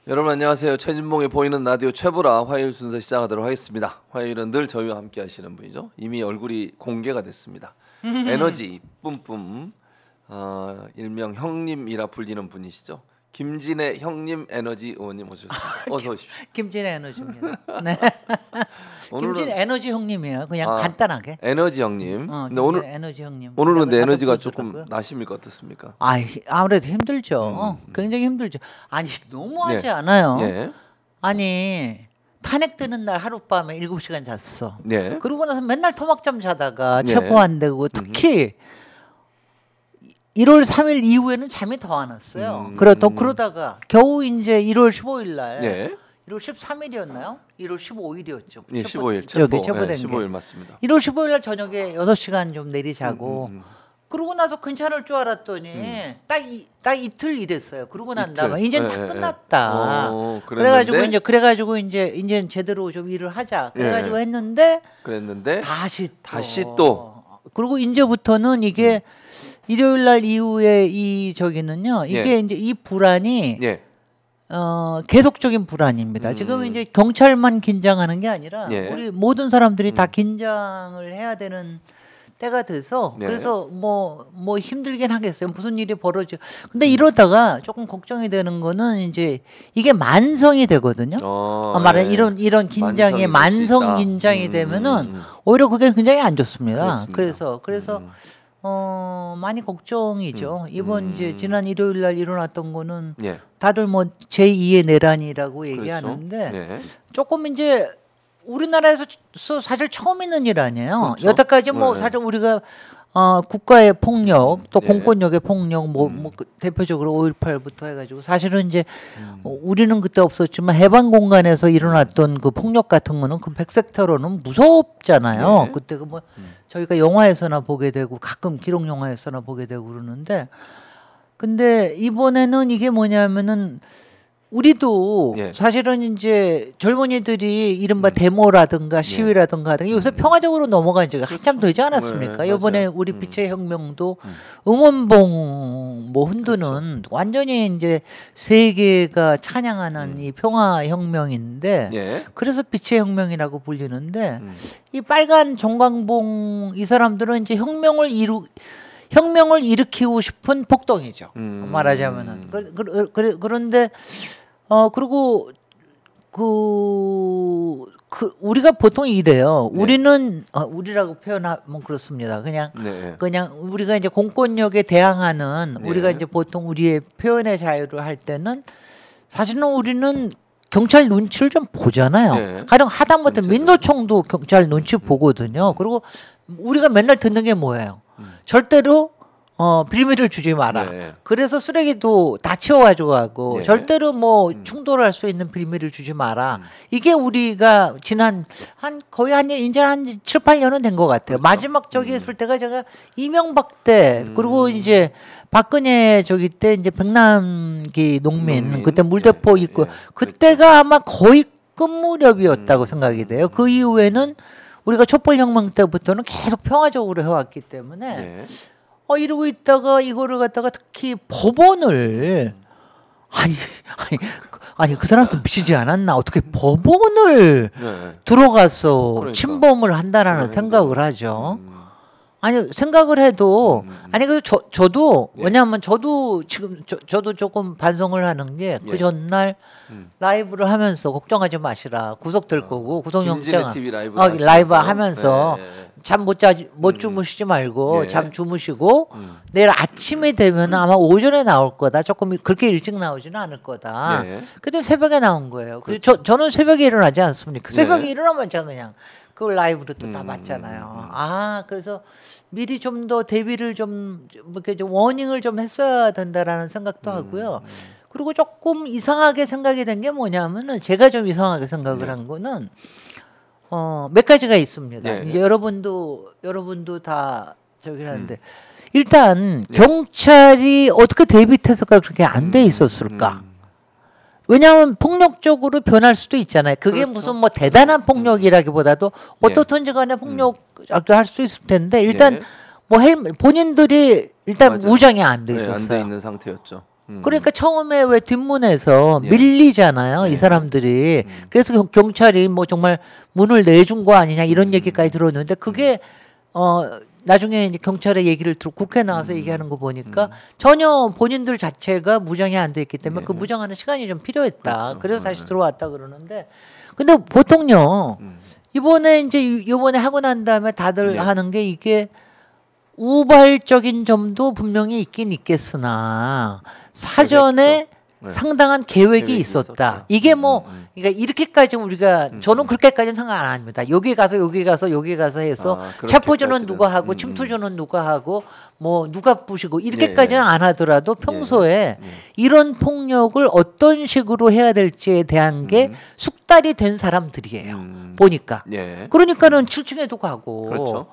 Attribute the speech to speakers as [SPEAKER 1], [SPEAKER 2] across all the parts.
[SPEAKER 1] 여러분 안녕하세요. 최진봉의 보이는 라디오 최보라 화요일 순서 시작하도록 하겠습니다. 화요일은 늘 저희와 함께 하시는 분이죠. 이미 얼굴이 공개가 됐습니다. 에너지 뿜뿜 일명 형님이라 불리는 분이시죠. 김진애 형님 에너지 의원님 오셨습니다. 어서 오십시오.
[SPEAKER 2] 김진애 에너지입니다. 네. 김진애 에너지 형님이에요. 그냥 간단하게.
[SPEAKER 1] 에너지 형님.
[SPEAKER 2] 근데 오늘 에너지 형님.
[SPEAKER 1] 오늘은 근데 에너지가 조금 나십니까 어떻습니까?
[SPEAKER 2] 아무래도 힘들죠. 굉장히 힘들죠. 아니 너무하지 않아요.
[SPEAKER 1] 예.
[SPEAKER 2] 아니 탄핵되는 날 하룻밤에 7시간 잤어.
[SPEAKER 1] 네.
[SPEAKER 2] 그러고 나서 맨날 토막잠 자다가 체포 안 되고 특히 1월 3일 이후에는 잠이 더 안 왔어요. 그러다가 겨우 이제 1월 15일 날 1월 13일이었나요? 1월 15일이었죠.
[SPEAKER 1] 예, 15일
[SPEAKER 2] 체포된 게.
[SPEAKER 1] 15일 맞습니다.
[SPEAKER 2] 1월 15일 날 저녁에 6시간 좀 내리 자고 그러고 나서 괜찮을 줄 알았더니 딱 이틀 일했어요. 그러고 난 다음에 이제 다 끝났다. 그래가지고 이제 제대로 좀 일을 하자. 그래가지고 했는데 다시 또 그리고 이제부터는 이게 일요일 날 이후에 이게 이제 이 불안이 계속적인 불안입니다. 지금 이제 경찰만 긴장하는 게 아니라 우리 모든 사람들이 다 긴장을 해야 되는 때가 돼서 그래서 뭐 힘들긴 하겠어요. 무슨 일이 벌어져. 근데 이러다가 조금 걱정이 되는 거는 이제 이게 만성이 되거든요. 말하는 이런 긴장이 만성 긴장이 되면은 오히려 그게 굉장히 안 좋습니다. 그렇습니다. 그래서 많이 걱정이죠. 이번 이제 지난 일요일 날 일어났던 거는 다들 뭐 제2의 내란이라고 얘기하는데 조금 이제 우리나라에서 사실 처음 있는 일 아니에요. 여태까지 뭐 사실 우리가 국가의 폭력 또 공권력의 폭력 대표적으로 5.18부터 해가지고 사실은 이제 우리는 그때 없었지만 해방 공간에서 일어났던 그 폭력 같은 거는 그 백색 테러는 무섭잖아요. 그때 그 뭐 저희가 영화에서나 보게 되고 가끔 기록 영화에서나 보게 되고 그러는데 근데 이번에는 이게 뭐냐면은 우리도 사실은 이제 젊은이들이 이른바 데모라든가 시위라든가 요새 평화적으로 넘어간 지가 한참 되지 않았습니까? 이번에 우리 빛의 혁명도 응원봉 흔드는 완전히 이제 세계가 찬양하는 이 평화혁명인데 그래서 빛의 혁명이라고 불리는데 이 빨간 정광봉 이 사람들은 이제 혁명을 일으키고 싶은 폭동이죠. 말하자면은 그런데 그리고 우리가 보통 이래요. 우리는 우리라고 표현하면 그렇습니다. 그냥 우리가 이제 공권력에 대항하는 우리가 이제 보통 우리의 표현의 자유를 할 때는 사실은 우리는 경찰 눈치를 좀 보잖아요. 가령 하다못해 민노총도 경찰 눈치 보거든요. 그리고 우리가 맨날 듣는 게 뭐예요? 절대로 빌미를 주지 마라. 그래서 쓰레기도 다 치워가지고 가고 절대로 뭐 충돌할 수 있는 빌미를 주지 마라. 이게 우리가 지난 거의 이제 한 7, 8년은 된 것 같아요. 마지막 저기 했을 때가 제가 이명박 때 그리고 이제 박근혜 저기 때 이제 백남기 농민 그때 물대포 있고 그때가 아마 거의 끝 무렵이었다고 생각이 돼요. 그 이후에는 우리가 촛불혁명 때부터는 계속 평화적으로 해왔기 때문에 이러고 있다가 이거를 갖다가 특히 법원을 아니 그 사람들 미치지 않았나 어떻게 법원을 들어가서 침범을 한다라는 생각을 하죠. 아니 생각을 해도 그래서 저도 왜냐하면 저도 지금 저도 조금 반성을 하는 게 그 전날 라이브를 하면서 걱정하지 마시라 구속될 거고 구속영장 라이브 하면서 잠 못 주무시지 말고 잠 주무시고 내일 아침에 되면 아마 오전에 나올 거다. 조금 그렇게 일찍 나오지는 않을 거다. 근데 새벽에 나온 거예요. 그래서 저는 새벽에 일어나지 않습니까? 새벽에 일어나면 제가 그냥 그걸 라이브로 또 다 맞잖아요. 그래서 미리 좀 더 대비를 이렇게 좀 워닝을 좀 했어야 된다라는 생각도 하고요. 그리고 조금 이상하게 생각이 된 게 뭐냐면은 제가 좀 이상하게 생각을 한 거는 몇 가지가 있습니다. 이제 여러분도 다 저기 하는데 일단 경찰이 어떻게 대비 태세가 그렇게 안 돼 있었을까? 왜냐하면 폭력적으로 변할 수도 있잖아요. 그게 무슨 뭐 대단한 폭력이라기보다도 어떻든지 간에 폭력을 할 수 있을 텐데 일단 뭐 본인들이 일단 무장이 안 돼 있었어요.
[SPEAKER 1] 안 돼 있는 상태였죠.
[SPEAKER 2] 그러니까 처음에 왜 뒷문에서
[SPEAKER 1] 예.
[SPEAKER 2] 밀리잖아요.
[SPEAKER 1] 예.
[SPEAKER 2] 이 사람들이. 그래서 경찰이 뭐 정말 문을 내준 거 아니냐 이런 얘기까지 들었는데 그게 나중에 이제 경찰의 얘기를 듣고 국회 나와서 얘기하는 거 보니까 전혀 본인들 자체가 무장이 안 돼 있기 때문에
[SPEAKER 1] 예.
[SPEAKER 2] 그 무장하는 시간이 좀 필요했다.
[SPEAKER 1] 그렇죠.
[SPEAKER 2] 그래서 다시 들어왔다 그러는데 근데 보통요 이번에 이제 이번에 하고 난 다음에 다들
[SPEAKER 1] 네.
[SPEAKER 2] 하는 게 이게 우발적인 점도 분명히 있긴 있겠으나 사전에
[SPEAKER 1] 네.
[SPEAKER 2] 상당한 계획이
[SPEAKER 1] 계획이
[SPEAKER 2] 있었다.
[SPEAKER 1] 있었다.
[SPEAKER 2] 이게 뭐 그러니까 이렇게까지 우리가 저는 그렇게까지는 생각 안 합니다. 여기 가서 해서 체포전은 누가 하고 침투전은 누가 하고 뭐 누가 부시고 이렇게까지는 안 하더라도 평소에 이런 폭력을 어떤 식으로 해야 될지에 대한 게 숙달이 된 사람들이에요. 보니까.
[SPEAKER 1] 예.
[SPEAKER 2] 그러니까는 7층에도 가고
[SPEAKER 1] 그렇죠.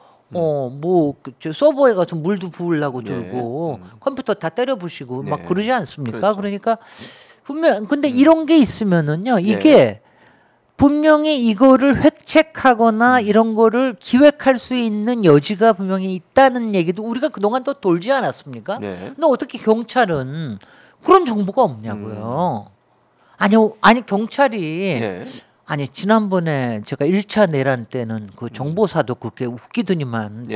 [SPEAKER 2] 저 서버에 가서 물도 부으려고
[SPEAKER 1] 예.
[SPEAKER 2] 들고 컴퓨터 다 때려 부시고 막
[SPEAKER 1] 네.
[SPEAKER 2] 그러지 않습니까?
[SPEAKER 1] 그렇죠.
[SPEAKER 2] 그러니까 분명 근데 이런 게 있으면은요. 이게 분명히 이거를 획책하거나 이런 거를 기획할 수 있는 여지가 분명히 있다는 얘기도 우리가 그동안 또 돌지 않았습니까?
[SPEAKER 1] 네.
[SPEAKER 2] 근데 어떻게 경찰은 그런 정보가 없냐고요. 아니 경찰이
[SPEAKER 1] 예.
[SPEAKER 2] 아니 지난번에 제가 1차 내란 때는 그 정보사도 그렇게 웃기더니만
[SPEAKER 1] 예.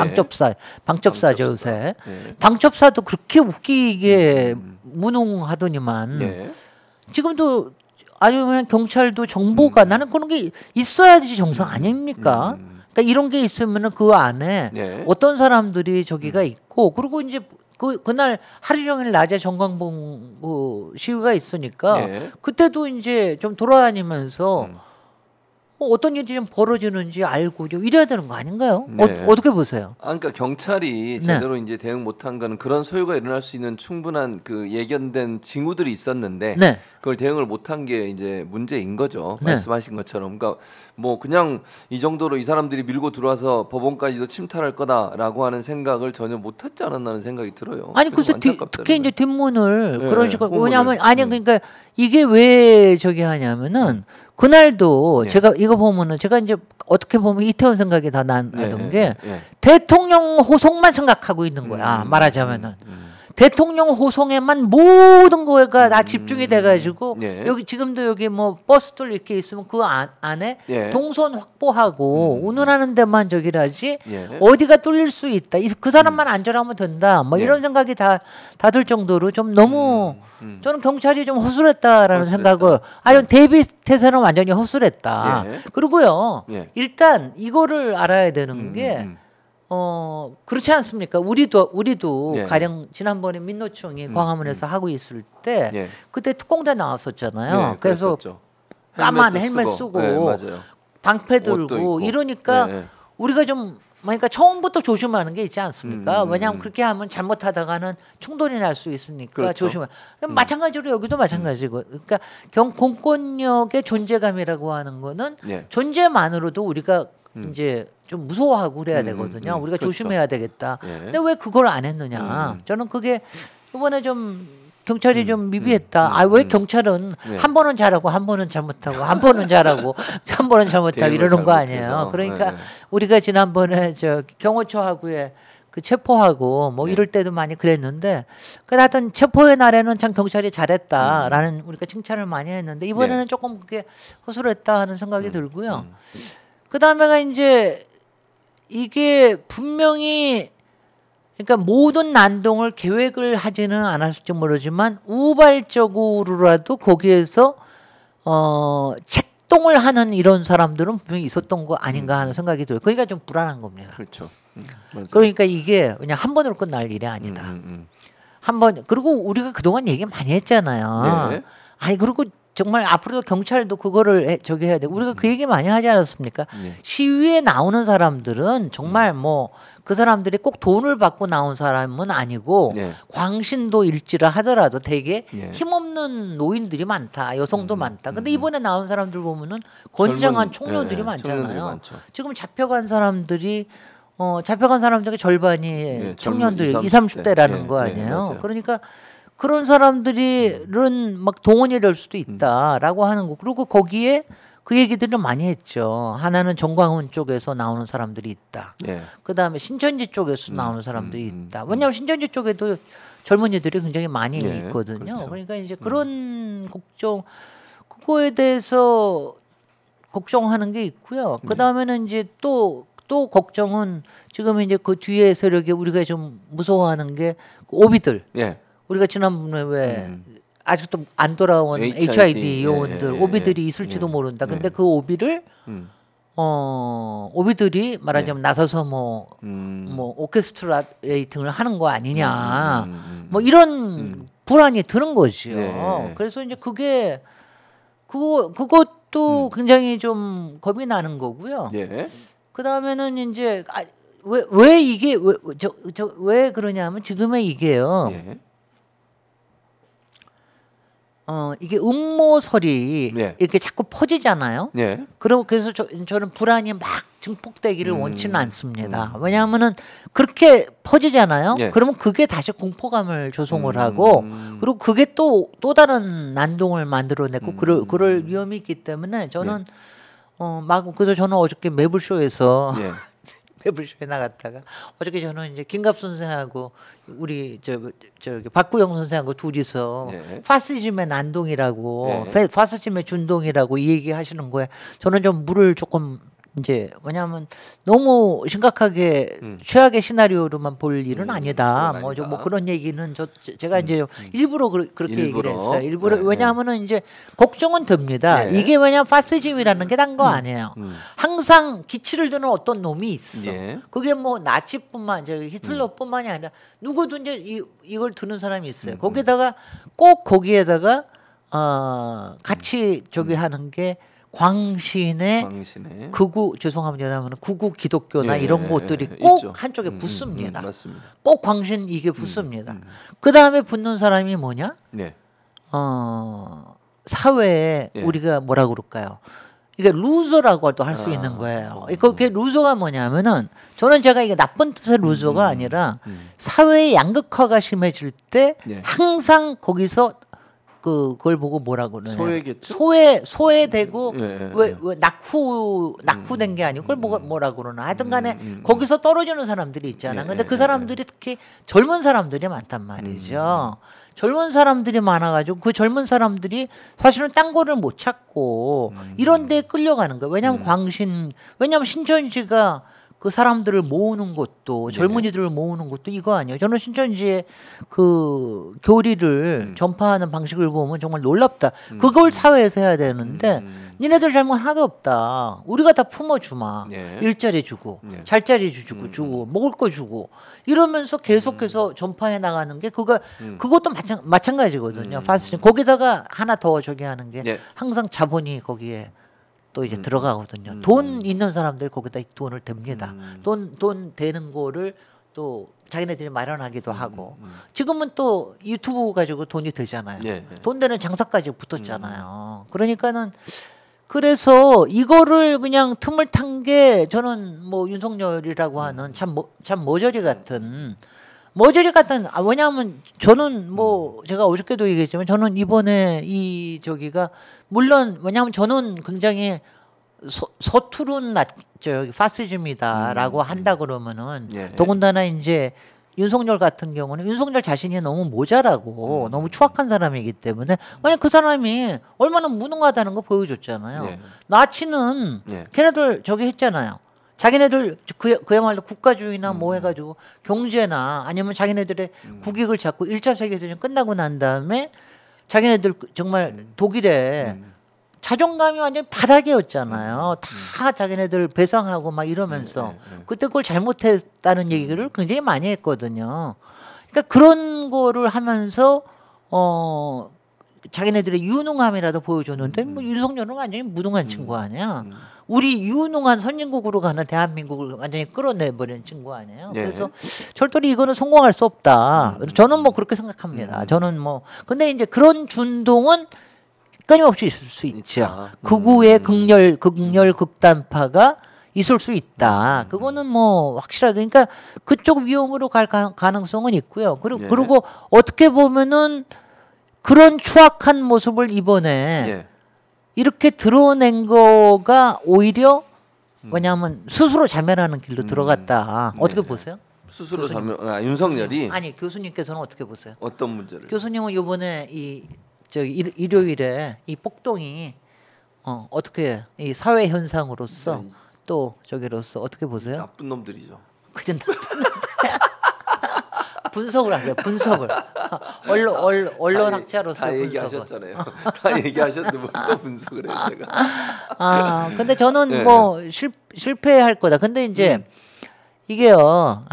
[SPEAKER 2] 방첩사죠 요새
[SPEAKER 1] 예.
[SPEAKER 2] 방첩사도 그렇게 웃기게 무능하더니만
[SPEAKER 1] 예.
[SPEAKER 2] 지금도 아니면 경찰도 정보가 나는 그런 게 있어야지 정상 아닙니까? 그러니까 이런 게 있으면은 그 안에
[SPEAKER 1] 예.
[SPEAKER 2] 어떤 사람들이 저기가 있고 그리고 이제 그날 하루 종일 낮에 정광봉 시위가 있으니까
[SPEAKER 1] 예.
[SPEAKER 2] 그때도 이제 좀 돌아다니면서 어떤 일이 좀 벌어지는지 알고 좀 이래야 되는 거 아닌가요?
[SPEAKER 1] 네.
[SPEAKER 2] 어떻게 보세요?
[SPEAKER 1] 그러니까 경찰이 제대로 이제 대응 못한 거는 그런 소요가 일어날 수 있는 충분한 그 예견된 징후들이 있었는데
[SPEAKER 2] 네.
[SPEAKER 1] 그걸 대응을 못한 게 이제 문제인 거죠.
[SPEAKER 2] 네.
[SPEAKER 1] 말씀하신 것처럼. 그러니까 뭐 그냥 이 정도로 이 사람들이 밀고 들어와서 법원까지도 침탈할 거다라고 하는 생각을 전혀 못했지 않았나는 생각이 들어요.
[SPEAKER 2] 아니 글쎄
[SPEAKER 1] 안타깝다는
[SPEAKER 2] 특히 이제 뒷문을
[SPEAKER 1] 네,
[SPEAKER 2] 그런 식으로
[SPEAKER 1] 후문을.
[SPEAKER 2] 왜냐하면 아니 그러니까 이게 왜 저기 하냐면은 그날도
[SPEAKER 1] 예.
[SPEAKER 2] 제가 이거 보면은 제가 이제 어떻게 보면 이태원 생각이 다 나던
[SPEAKER 1] 예,
[SPEAKER 2] 게
[SPEAKER 1] 예.
[SPEAKER 2] 대통령 호송만 생각하고 있는 거야 말하자면은 대통령 호송에만 모든 거가 다 집중이 돼가지고
[SPEAKER 1] 예.
[SPEAKER 2] 여기 지금도 여기 뭐 버스들 이렇게 있으면 그 안에
[SPEAKER 1] 예.
[SPEAKER 2] 동선 확보하고 운운하는 데만 저기라지
[SPEAKER 1] 예.
[SPEAKER 2] 어디가 뚫릴 수 있다. 그 사람만 안전하면 된다. 뭐
[SPEAKER 1] 예.
[SPEAKER 2] 이런 생각이 다 들 정도로 좀 너무 저는 경찰이 좀 허술했다라는
[SPEAKER 1] 허술했다.
[SPEAKER 2] 생각을 아니 대비 태세는 완전히 허술했다.
[SPEAKER 1] 예.
[SPEAKER 2] 그리고요
[SPEAKER 1] 예.
[SPEAKER 2] 일단 이거를 알아야 되는 게 그렇지 않습니까? 우리도
[SPEAKER 1] 예.
[SPEAKER 2] 가령 지난번에 민노총이 광화문에서 하고 있을 때
[SPEAKER 1] 예.
[SPEAKER 2] 그때 특공대 나왔었잖아요.
[SPEAKER 1] 예,
[SPEAKER 2] 그래서
[SPEAKER 1] 그랬었죠.
[SPEAKER 2] 까만
[SPEAKER 1] 헬멧도
[SPEAKER 2] 헬멧 쓰고
[SPEAKER 1] 예, 맞아요.
[SPEAKER 2] 방패
[SPEAKER 1] 옷도
[SPEAKER 2] 들고
[SPEAKER 1] 입고.
[SPEAKER 2] 이러니까
[SPEAKER 1] 예, 예.
[SPEAKER 2] 우리가 좀 그러니까 처음부터 조심하는 게 있지 않습니까? 왜냐하면 그렇게 하면 잘못하다가는 충돌이 날 수 있으니까
[SPEAKER 1] 그렇죠.
[SPEAKER 2] 조심해. 마찬가지로 여기도 마찬가지고. 그러니까 공권력의 존재감이라고 하는 거는
[SPEAKER 1] 예.
[SPEAKER 2] 존재만으로도 우리가 이제 좀 무서워하고 그래야 되거든요. 우리가
[SPEAKER 1] 그렇죠.
[SPEAKER 2] 조심해야 되겠다.
[SPEAKER 1] 예.
[SPEAKER 2] 근데 왜 그걸 안 했느냐? 저는 그게 이번에 좀 경찰이 좀 미비했다. 왜 경찰은
[SPEAKER 1] 네.
[SPEAKER 2] 한 번은 잘하고 한 번은 잘못하고 한 번은 잘하고 한 번은 잘못하고
[SPEAKER 1] 대응을
[SPEAKER 2] 이러는 거
[SPEAKER 1] 잘못해서.
[SPEAKER 2] 아니에요. 그러니까
[SPEAKER 1] 네.
[SPEAKER 2] 우리가 지난번에 저 경호처하고의 그 체포하고 뭐
[SPEAKER 1] 네.
[SPEAKER 2] 이럴 때도 많이 그랬는데 그 하여튼 체포의 날에는 참 경찰이 잘했다라는 우리가 칭찬을 많이 했는데 이번에는
[SPEAKER 1] 네.
[SPEAKER 2] 조금 그게 허술했다 하는 생각이 들고요. 그다음에가 이제 이게 분명히 그러니까 모든 난동을 계획을 하지는 않았을지 모르지만 우발적으로라도 거기에서 책동을 하는 이런 사람들은 분명히 있었던 거 아닌가 하는 생각이 들어요. 그러니까 좀 불안한 겁니다.
[SPEAKER 1] 그렇죠. 맞아요.
[SPEAKER 2] 그러니까 이게 그냥 한 번으로 끝날 일이 아니다. 한 번 그리고 우리가 그동안 얘기 많이 했잖아요.
[SPEAKER 1] 네.
[SPEAKER 2] 아니 그리고 정말 앞으로도 경찰도 그거를 저기 해야 돼. 우리가 그 얘기 많이 하지 않았습니까?
[SPEAKER 1] 네.
[SPEAKER 2] 시위에 나오는 사람들은 정말 뭐 그 사람들이 꼭 돈을 받고 나온 사람은 아니고
[SPEAKER 1] 네.
[SPEAKER 2] 광신도 일지라 하더라도 되게
[SPEAKER 1] 네.
[SPEAKER 2] 힘없는 노인들이 많다. 여성도 많다. 근데 이번에 나온 사람들 보면은 건장한
[SPEAKER 1] 젊은,
[SPEAKER 2] 청년들이
[SPEAKER 1] 네,
[SPEAKER 2] 많잖아요.
[SPEAKER 1] 청년들이 많죠.
[SPEAKER 2] 지금 잡혀간 사람들이 잡혀간 사람 중에 절반이
[SPEAKER 1] 네,
[SPEAKER 2] 청년들이
[SPEAKER 1] 젊은
[SPEAKER 2] 20, 30대라는
[SPEAKER 1] 네,
[SPEAKER 2] 거
[SPEAKER 1] 네,
[SPEAKER 2] 아니에요.
[SPEAKER 1] 맞아요.
[SPEAKER 2] 그러니까 그런 사람들은 막 동원이 될 수도 있다라고 하는 거. 그리고 거기에 그 얘기들을 많이 했죠. 하나는 정광훈 쪽에서 나오는 사람들이 있다.
[SPEAKER 1] 예.
[SPEAKER 2] 그다음에 신천지 쪽에서 나오는 사람들이 있다. 왜냐하면 신천지 쪽에도 젊은이들이 굉장히 많이 있거든요.
[SPEAKER 1] 그렇죠.
[SPEAKER 2] 그러니까 이제 그런 걱정 그거에 대해서 걱정하는 게 있고요. 그다음에는 이제 또 걱정은 지금 이제 그 뒤에 세력이 우리가 좀 무서워하는 게 그 오비들.
[SPEAKER 1] 예.
[SPEAKER 2] 우리가 지난번에 왜 아직도 안 돌아온 HID 요원들 오비들이 있을지도 모른다. 근데 그 오비를 오비들이 말하자면 나서서 뭐 오케스트라 레이팅을 하는 거 아니냐. 뭐 이런 불안이 드는 거죠.
[SPEAKER 1] 네.
[SPEAKER 2] 그래서 이제 그것도 굉장히 좀 겁이 나는 거고요.
[SPEAKER 1] 예.
[SPEAKER 2] 그 다음에는 이제 왜 이게 왜 그러냐면 지금의 이게요.
[SPEAKER 1] 예.
[SPEAKER 2] 이게 음모설이
[SPEAKER 1] 예.
[SPEAKER 2] 이렇게 자꾸 퍼지잖아요.
[SPEAKER 1] 예.
[SPEAKER 2] 그래서 저는 불안이 막 증폭되기를 원치는 않습니다. 왜냐하면은 그렇게 퍼지잖아요.
[SPEAKER 1] 예.
[SPEAKER 2] 그러면 그게 다시 공포감을 조성을 하고 그리고 그게 또 다른 난동을 만들어내고 그럴 위험이 있기 때문에 저는 그래서 저는 어저께 매불쇼에서
[SPEAKER 1] 예.
[SPEAKER 2] 매불쇼에 나갔다가 어저께 저는 이제 김갑 선생하고 우리 저기 박구영 선생하고 둘이서
[SPEAKER 1] 예.
[SPEAKER 2] 파시즘의 난동이라고
[SPEAKER 1] 예.
[SPEAKER 2] 파시즘의 준동이라고 이 얘기 하시는 거에 저는 좀 물을 조금 이제 왜냐하면 너무 심각하게 최악의 시나리오로만 볼 일은 아니다.
[SPEAKER 1] 그건
[SPEAKER 2] 뭐
[SPEAKER 1] 아니다.
[SPEAKER 2] 그런 얘기는 제가 이제 일부러 그렇게
[SPEAKER 1] 일부러.
[SPEAKER 2] 얘기를 했어요. 일부러
[SPEAKER 1] 네,
[SPEAKER 2] 왜냐하면은 이제 걱정은 됩니다.
[SPEAKER 1] 예.
[SPEAKER 2] 이게 왜냐 파시즘이라는 게 난 거 아니에요. 항상 기치를 드는 어떤 놈이 있어.
[SPEAKER 1] 예.
[SPEAKER 2] 그게 뭐 나치뿐만 히틀러뿐만이 아니라 누구든지 이걸 드는 사람이 있어요. 거기다가 꼭 거기에다가 같이 저기 하는 게 광신의 죄송합니다만 구구 기독교나
[SPEAKER 1] 예,
[SPEAKER 2] 이런 것들이 꼭
[SPEAKER 1] 있죠.
[SPEAKER 2] 한쪽에 붙습니다.
[SPEAKER 1] 맞습니다.
[SPEAKER 2] 꼭 광신 이게 붙습니다. 그 다음에 붙는 사람이 뭐냐?
[SPEAKER 1] 네.
[SPEAKER 2] 사회에
[SPEAKER 1] 예.
[SPEAKER 2] 우리가 뭐라 그럴까요? 이게 루저라고도 할 수 있는 거예요. 그게 루저가 뭐냐면은 저는 제가 이게 나쁜 뜻의 루저가 아니라 사회의 양극화가 심해질 때
[SPEAKER 1] 예.
[SPEAKER 2] 항상 거기서 그걸 보고 뭐라 그러냐?
[SPEAKER 1] 소외겠죠?
[SPEAKER 2] 소외되고 왜 낙후된 게 아니고 그걸 뭐라 그러나? 하여튼간에 거기서 떨어지는 사람들이 있잖아. 근데 그 사람들이 특히 젊은 사람들이 많단 말이죠. 젊은 사람들이 많아가지고 그 젊은 사람들이 사실은 딴 거를 못 찾고 이런 데에 끌려가는 거예요. 왜냐하면 신천지가 그 사람들을 모으는 것도 젊은이들을 모으는 것도 이거 아니에요. 저는 신천지의 그 교리를 전파하는 방식을 보면 정말 놀랍다. 그걸 사회에서 해야 되는데 니네들 잘못 하나도 없다. 우리가 다 품어주마.
[SPEAKER 1] 예.
[SPEAKER 2] 일자리 주고
[SPEAKER 1] 예.
[SPEAKER 2] 잘자리 주고 먹을 거 주고 이러면서 계속해서 전파해 나가는 게 그것도 마찬가지거든요. 파시즘 거기다가 하나 더 저기 하는 게
[SPEAKER 1] 예.
[SPEAKER 2] 항상 자본이 거기에 또 이제 들어가거든요. 돈 있는 사람들 거기다 돈을 댑니다. 돈 되는 거를 또 자기네들이 마련하기도 하고 지금은 또 유튜브 가지고 돈이 되잖아요.
[SPEAKER 1] 예.
[SPEAKER 2] 돈 되는 장사까지 붙었잖아요. 그러니까는 그래서 이거를 그냥 틈을 탄 게 저는 뭐 윤석열이라고 하는 참 머저리 같은 왜냐하면 저는 뭐 제가 어저께도 얘기했지만 저는 이번에 이 저기가 물론 왜냐하면 저는 굉장히 서투른 파시즘이다라고 한다 그러면은
[SPEAKER 1] 예.
[SPEAKER 2] 더군다나 이제 윤석열 같은 경우는 윤석열 자신이 너무 모자라고 너무 추악한 사람이기 때문에 만약 그 사람이 얼마나 무능하다는 거 보여줬잖아요.
[SPEAKER 1] 예.
[SPEAKER 2] 나치는
[SPEAKER 1] 예.
[SPEAKER 2] 걔네들 저기 했잖아요. 자기네들 그야말로 국가주의나 뭐 해가지고 경제나 아니면 자기네들의 국익을 잡고 1차 세계대전 끝나고 난 다음에 자기네들 정말 독일에 자존감이 완전 바닥이었잖아요. 다 자기네들 배상하고 막 이러면서 그때 그걸 잘못했다는 얘기를 굉장히 많이 했거든요. 그러니까 그런 거를 하면서 자기네들의 유능함이라도 보여줬는데 뭐 윤석열은 완전히 무능한 친구 아니야. 우리 유능한 선진국으로 가는 대한민국을 완전히 끌어내버린 친구 아니에요.
[SPEAKER 1] 예.
[SPEAKER 2] 그래서 절대로 이거는 성공할 수 없다. 저는 뭐 그렇게 생각합니다. 저는 뭐 근데 이제 그런 준동은 끊임없이 있을 수 있죠. 극우의 극렬 극단파가 있을 수 있다. 그거는 뭐 확실하게 그러니까 그쪽 위험으로 갈 가능성은 있고요. 그리고 어떻게 보면은 그런 추악한 모습을 이번에 이렇게 드러낸 거가 오히려 뭐냐면 스스로 자멸하는 길로 들어갔다. 어떻게 보세요?
[SPEAKER 1] 스스로 자멸. 윤석열이
[SPEAKER 2] 아니 교수님께서는 어떻게 보세요?
[SPEAKER 1] 어떤 문제를?
[SPEAKER 2] 교수님은 이번에 일요일에 이 폭동이 어떻게 이 사회 현상으로서 또 저기로서 어떻게 보세요?
[SPEAKER 1] 나쁜 놈들이죠.
[SPEAKER 2] 그냥 분석을 하세요. 분석을 언론 학자로서
[SPEAKER 1] 다
[SPEAKER 2] 분석을.
[SPEAKER 1] 얘기하셨잖아요. 다 얘기하셨는데 뭐 또 분석을 해요 제가.
[SPEAKER 2] 근데 저는
[SPEAKER 1] 네.
[SPEAKER 2] 뭐 실패할 거다. 근데 이제 이게요.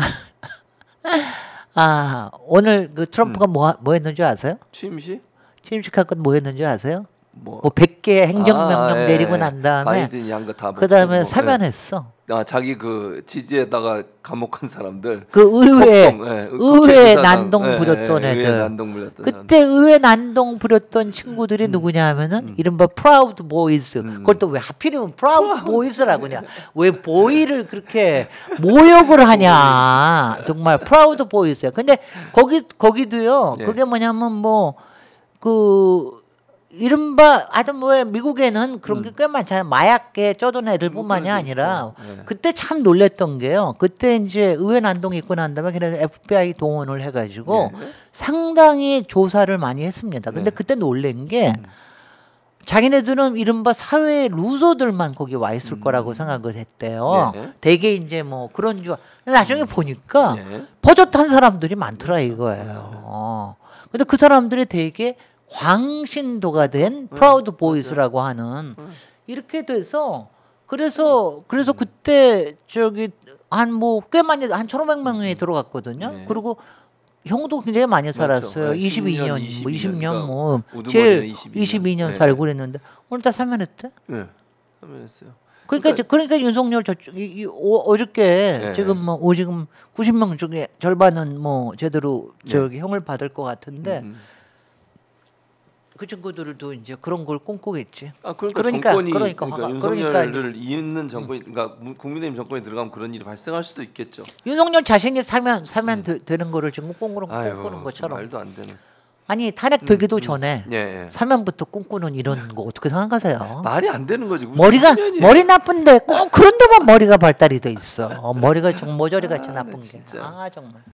[SPEAKER 2] 오늘 그 트럼프가 뭐 했는 줄 아세요? 취임식 할 건 뭐 했는 줄 아세요? 뭐 100개 행정명령 내리고 난 다음에
[SPEAKER 1] 바이든 양거 다
[SPEAKER 2] 그다음에 사면했어.
[SPEAKER 1] 자기 그 지지에다가 감옥한 사람들
[SPEAKER 2] 그 의회
[SPEAKER 1] 국회
[SPEAKER 2] 난동 부렸던 애들.
[SPEAKER 1] 의회 난동 부렸던
[SPEAKER 2] 그때 의회 난동 부렸던 친구들이 누구냐면은 이른바 프라우드 보이즈. 그걸 또 왜 하필이면 프라우드 보이즈라고 그냥 왜 보이를 그렇게 모욕을 하냐. 정말 프라우드 보이즈야. 근데 거기도요. 그게 뭐냐면 뭐 그 이른바 하여튼 뭐 미국에는 그런 게 꽤 많잖아요. 마약계 쩌든 애들뿐만이 아니라 그때 참 놀랬던 게요. 그때 이제 의회 난동이 있고 난 다음에 그냥 FBI 동원을 해가지고 상당히 조사를 많이 했습니다. 근데 그때 놀란 게 자기네들은 이른바 사회 루저들만 거기 와 있을 거라고 생각을 했대요. 되게 이제 뭐 그런 줄. 나중에 보니까 버젓한 사람들이 많더라 이거예요. 근데 그 사람들이 되게 광신도가 된 프라우드 보이스라고 하는 이렇게 돼서 그래서 그때 저기 한 뭐 꽤 많이 한 1,500명이 들어갔거든요. 그리고 형도 굉장히 많이 살았어요. 22년, 뭐 20년 뭐 제일 22년 살고 그랬는데 오늘 다 사면했대.
[SPEAKER 1] 네, 사면했어요.
[SPEAKER 2] 그러니까 윤석열 어저께 지금 뭐 지금 90명 중에 절반은 뭐 제대로 저기 형을 받을 것 같은데. 그 친구들도 이제 그런 걸 꿈꾸겠지.
[SPEAKER 1] 그러니까 윤석열을 잇는 정권이, 그러니까 국민의힘 정권이 들어가면 그런 일이 발생할 수도 있겠죠. 윤석열
[SPEAKER 2] 자신이 사면 되는 거를 지금 꿈꾸는 것처럼.
[SPEAKER 1] 말도 안 되는.
[SPEAKER 2] 아니 탄핵 되기도 전에 사면부터 꿈꾸는 이런 거 어떻게 생각하세요?
[SPEAKER 1] 말이 안 되는 거지.
[SPEAKER 2] 머리 나쁜데 꼭 그런 데만 머리가 발달이 돼 있어. 머리가 좀 모조리 같이 나쁜 게. 정말.